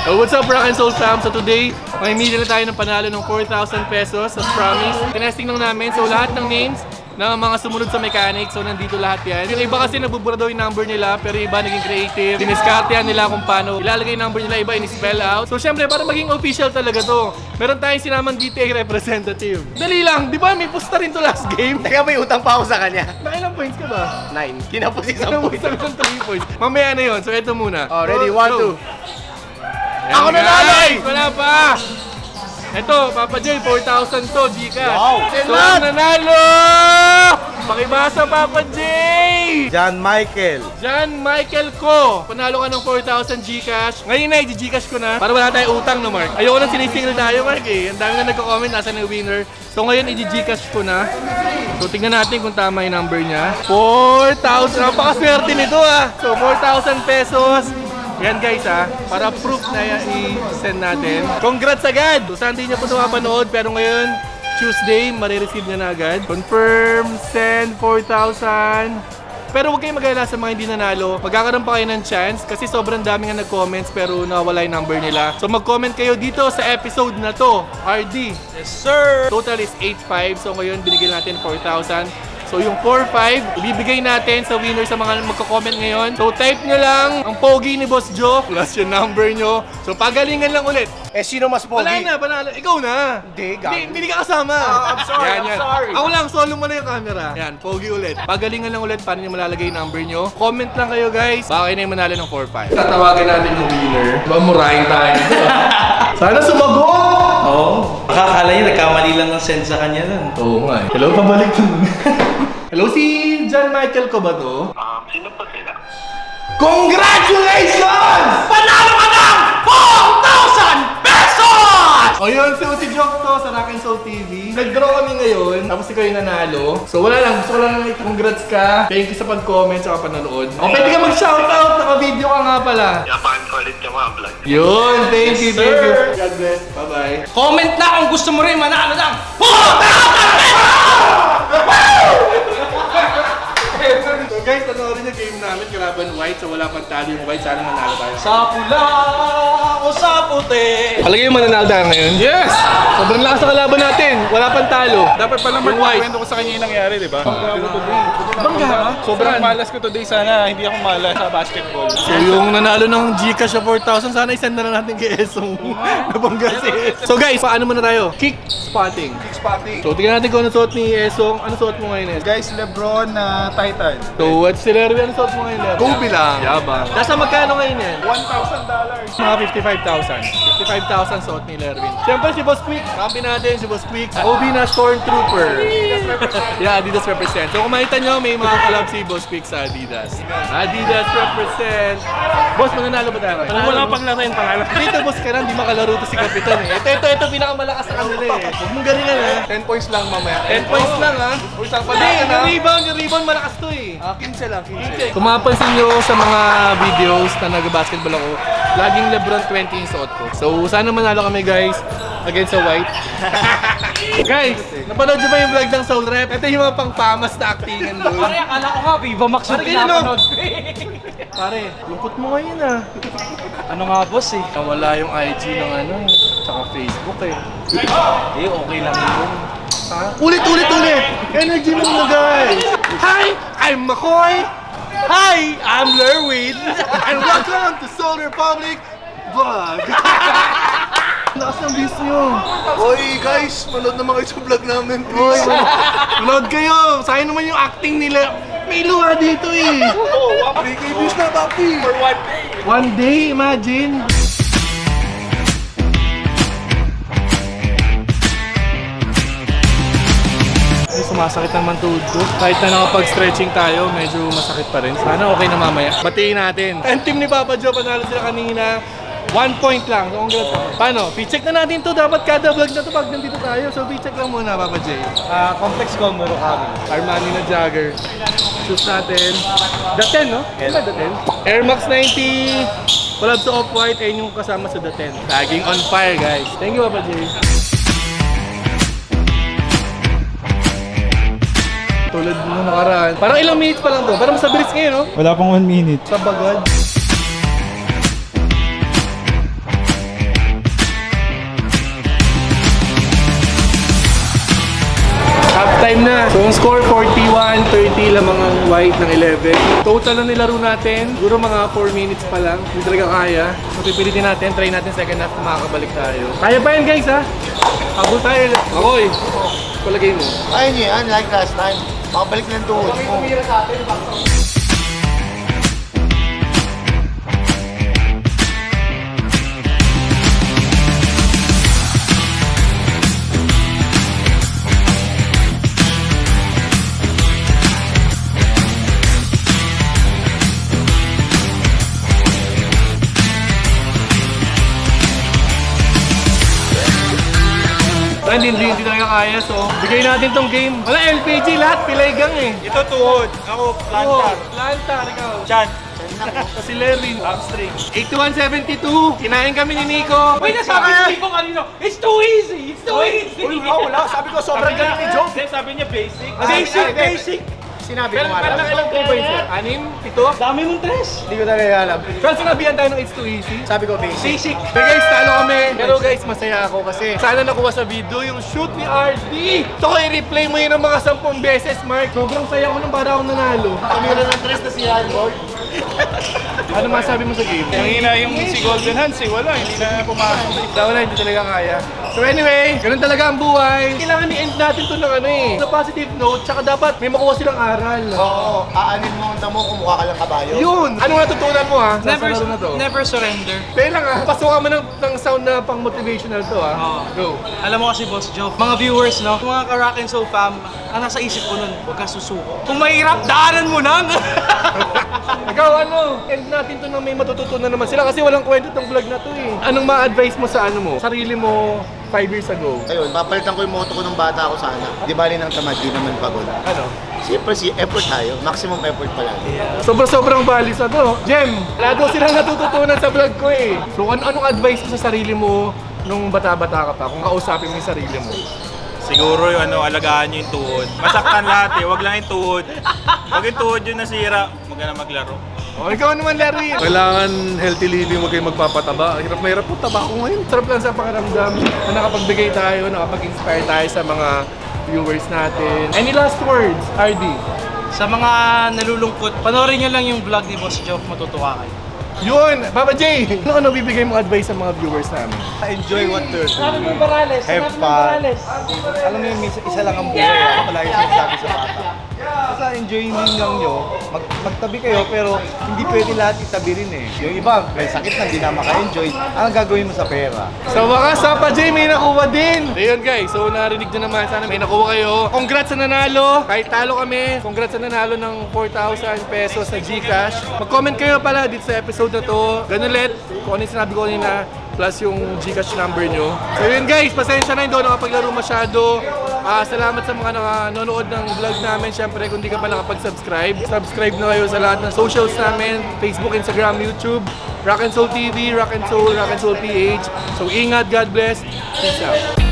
Oh, what's up, Rock and Soul fam? So today, mamimili na tayo ng panalo ng 4,000 pesos as promise. Tinesting lang namin. So lahat ng names ng mga sumunod sa mechanic. So nandito lahat yan. Yung iba kasi nagbubura daw yung number nila, pero iba naging creative. Diniskartehan nila kung paano ilalagay yung number nila, iba in-spell out. So syempre, para maging official talaga to, meron tayong sinamang DTA representative. Dali lang, di ba may posta rin to last game? Teka, may utang pa ako sa kanya. Nakailang points ka ba? 9. Kinapos isang Kinapos point. ng 3 points. Mamaya na yun. So ito muna. Oh, ready? 1, 2. Ako nanalo! Wala pa! Ito, Papa J, 4,000 to, Gcash. Wow! So, ang nanalo! Pakibasa, Papa J! John Michael. John Michael ko. Panalo ka ng 4,000 Gcash. Ngayon na, i-Gcash ko na. Para wala tayong utang, no, Mark? Ayoko nang sinisingil tayo, Mark, eh. Ang dami na nagko-comment, nasa na yung winner. So, ngayon, i-Gcash ko na. So, tingnan natin kung tama yung number niya. 4,000. Napakaswerte nito, ah. So, 4,000 pesos. Yan guys para proof na i-send natin. Congrats agad! So Sunday niya po ito mapanood, pero ngayon, Tuesday, marireceive na agad. Confirm, send 4,000. Pero huwag kayong mag-alala sa mga hindi nanalo. Magkakaroon pa kayo ng chance kasi sobrang dami nga nag-comments pero nawala yung number nila. So mag-comment kayo dito sa episode na to, RD. Yes, sir! Total is 8,500. So ngayon, binigyan natin 4,000. So yung 4-5, ibibigay natin sa winner sa mga magko-comment ngayon. So type nyo lang ang pogi ni Boss Joe plus yung number nyo. So pagalingan lang ulit. Eh, sino mas pogi? Wala na, panalo. Ikaw na. Hindi, gago. Hindi ka kasama. I'm sorry, I'm sorry. Ako lang, solo mo na yung camera. Yan, pogi ulit. Pagalingan lang ulit paano nyo malalagay yung number nyo. Comment lang kayo guys. Baka kayo na yung manalo ng 4-5. Tatawagan natin yung winner. Diba murahin tayo? Sana sumagot! Oo. Akakala niya nagkamali lang ng send sa kanya nun. Oo nga eh. Hello, pabalik to. Hello, si John Michael ko ba to? Sino pa sila? Congratulations! Panalo ka ng 4,000 pesos! O yun, si Joke to sa Rock and Soul TV. Nag-draw kami ngayon, tapos ikaw yung nanalo. So wala lang, gusto ko lang congrats ka. Thank you sa pag-comment sa panonood. O pwede ka mag-shoutout, naka-video ka nga pala. Yapakan ko ulit yung mga vlog. Yun, thank you, thank you. God bless, bye-bye. Comment na kung gusto mo rin manalo ng 4,000 pesos! So guys, panoorin yung game namin, kalaban White. So wala pang talo yung White, sana manalo tayo. Sa pula o sa puti. Palagay yung mananalo tayo ngayon? Yes! Sobrang lakas na kalaban natin. Wala pang talo. Dapat pala magkwento ko sa kanya yung nangyari, di ba? Bangga ka? Sobrang malas ko today, sana hindi ako malas sa basketball. So yung nanalo ng Gcash sa 4,000, sana isend na lang natin kay Esong. Nabangga si Esong. So guys, paano muna tayo? Kick spotting. Kick spotting. So tingnan natin kung ano suot ni Esong. Ano suot mo ngayon, Esong? Guys, Lebron na Titan. So what's si Lerby? Ano suot mo ngayon, Lerby? Kobe lang. Yabang. Nasa magkano ngayon yan? $1,000. Mga 55,000. 55,000 suot ni Lerby. Siyempre si Boss Quick. Kampi natin si Boss Quick. OB na Stormtrooper. Yeah, Adidas represent. So kung makita nyo, may mga collab si Boss Quick sa Adidas. Adidas represent. Boss, mananalo ba tayo? Wala pang laro yung pangalan. Dito boss ka lang, di makalaro to si Kapitan eh. Ito pinakamalakas sa kanila eh. Huwag mong galingan ha. 10 points lang mamaya. 10 points lang ha. Uy, saan pa Hindi, na? yung rebound malakas to eh. 15 lang, 15. Kung mapapansin nyo sa mga videos na nag-basketball ako, laging Lebron 20 yung suot ko. So sana manalo kami guys against sa White. Guys, napanood nyo ba yung vlog ng Soul Rep? Ito yung mga pang-famas na actingan doon. Pare, akala ko nga, Viva Max yung pinapanood. Pare, lungkot mo ngayon ah. Ano nga boss eh? Nawala yung IG ng ano, tsaka Facebook eh. Eh, okay lang yun. Ulit! Energy mo na guys! Hi! I'm McCoy! Hi! I'm Lerwin! And welcome to Soul Republic Vlog! Lakas ng views nyo! Oy, guys, manood naman kayo sa vlog namin, Oy, please. manood kayo! Sayang naman yung acting nila. May luha dito eh! 3K views na, papi. For 1 day. 1 day, imagine! Ay, sumasakit naman tuhod ko. Kahit na nakapag-stretching tayo, medyo masakit pa rin. Sana okay na mamaya. Batiin natin. And team ni Papa Joe, panalo sila kanina. 1 point lang. So, congrats. Paano? P-check na natin to. Dapat kada vlog na to pag nandito tayo. So, P-check lang muna, Papa J. Complex combo kami. Armani na jogger. Shoes natin. The 10, no? Ano ba The 10? Air Max 90. Collab sa Off-White. Ayun yung kasama sa The 10. Laging on fire, guys. Thank you, Papa J. Tulad nung nakaraan. Parang ilang minutes pa lang to. Parang mas mabilis ngayon, no? Wala pang 1 minute. Sa bagad. So ang score 41-30 lamang ang white ng 11. Total na nilaro natin, siguro mga 4 minutes pa lang. Hindi talaga kaya. So pipilitin natin, try natin second half kung makakabalik tayo. Kaya pa yan guys ha? Habol tayo. Akoy, palagay mo. Ayun yun, unlike last time. Makabalik ng tuhod mo. Hindi talaga kaya, so bigay natin tong game. Wala LPG, lahat pilaygang eh. Ito tuhod. Ako, plantar. Plantar, ikaw. Chan. Si Lerwin. Hamstring. 81-72. Kinain kami ni Nico. Wait, nasabi ni Nico kanino, it's too easy! It's too easy! Wala, sabi ko sobrang galing ni Joe. Then sabi niya basic. Basic! Sinabi Pero ko nga lang. ilang 3 points yan? 6? 7? Dami mong tres! Hindi ko talaga alam. Pero sinabihan tayo ng it's too easy. Sabi ko basic. Basic! Pero guys, talo kami. Pero guys, masaya ako kasi sana nakuha sa video yung shoot ni RD. Ito ko i-replay mo yun ng mga 10 beses, Mark. Sobrang saya ko nung para akong nanalo. Kamila ng tres na si Handball. Ano masabi mo sa game? Nangina yung si Golden Hands eh. Wala, hindi na pumasok. Wala, hindi talaga kaya. So anyway, ganun talaga ang buhay. Kailangan i-end natin to ng ano eh. Sa positive note, tsaka dapat may makuha silang aral. Oo, aanin mo ang damo kung mukha ka lang kabayo. Yun! Anong natutunan mo ha? Never, Sa laro na to? never surrender. Kaya lang ha, pasukan mo ng sound na pang motivational to ha. Oo. Go. Alam mo kasi Boss Joe, mga viewers no, mga ka-Rock and Soul fam, ang nasa isip ko nun, huwag ka susuko. Kung mahirap, daanan mo nang! Ikaw ano, end natin to nang may matututunan naman sila kasi walang kwento tong vlog na to eh. Anong ma-advise mo sa ano mo? Sarili mo 5 years ago? Ayun, papalitan ko yung moto ko ng bata ako sana. Di bali ng tamad, di naman pagod. Ano? Siyempre effort tayo. Maximum effort palagi. Sobrang balis na to. Jem, wala daw silang natututunan sa vlog ko eh. So anong advice mo sa sarili mo nung bata-bata ka pa kung kausapin mo yung sarili mo? Siguro yung alagaan nyo yung tuhod. Masaktan lahat eh, wag lang yung tuhod. Pag yung tuhod yung nasira, huwag ka na maglaro. O, ikaw naman, Larry. Kailangan healthy living, huwag kayong magpapataba. Hirap na hirap po taba ko ngayon. Sarap lang sa pakiramdam na nakapagbigay tayo, nakapag-inspire tayo sa mga viewers natin. Any last words, RD? Sa mga nalulungkot, panoorin nyo lang yung vlog ni Boss Joe, matutuwa kayo. Yun! Papa J! Ano bibigay mong advice sa mga viewers namin? Enjoy what you're Sabi mo doing. Morales, Have fun. Alam mo yung isa lang ang buhay. Ako palagi sinasabi sa bata. Basta enjoy din lang nyo. Magtabi kayo pero hindi pwede lahat itabi rin eh. Yung iba, may sakit na hindi na maka-enjoy. Anong gagawin mo sa pera? Sa wakas, Papa J, may nakuha din! Ayun guys, so narinig nyo naman, sana may nakuha kayo. Congrats sa nanalo! Kahit talo kami, congrats sa nanalo ng 4,000 pesos na Gcash. Mag-comment kayo pala dito sa episode na to. Ganun ulit, kung ano yung sinabi ko kanina, plus yung Gcash number nyo. So yun guys, pasensya na, hindi ako nakapaglaro masyado. Salamat sa mga nanonood ng vlog namin. Siyempre, kung di ka pa nakapag-subscribe, subscribe na kayo sa lahat ng socials namin. Facebook, Instagram, YouTube, Rock and Soul TV, Rock and Soul PH. So ingat, God bless, peace out.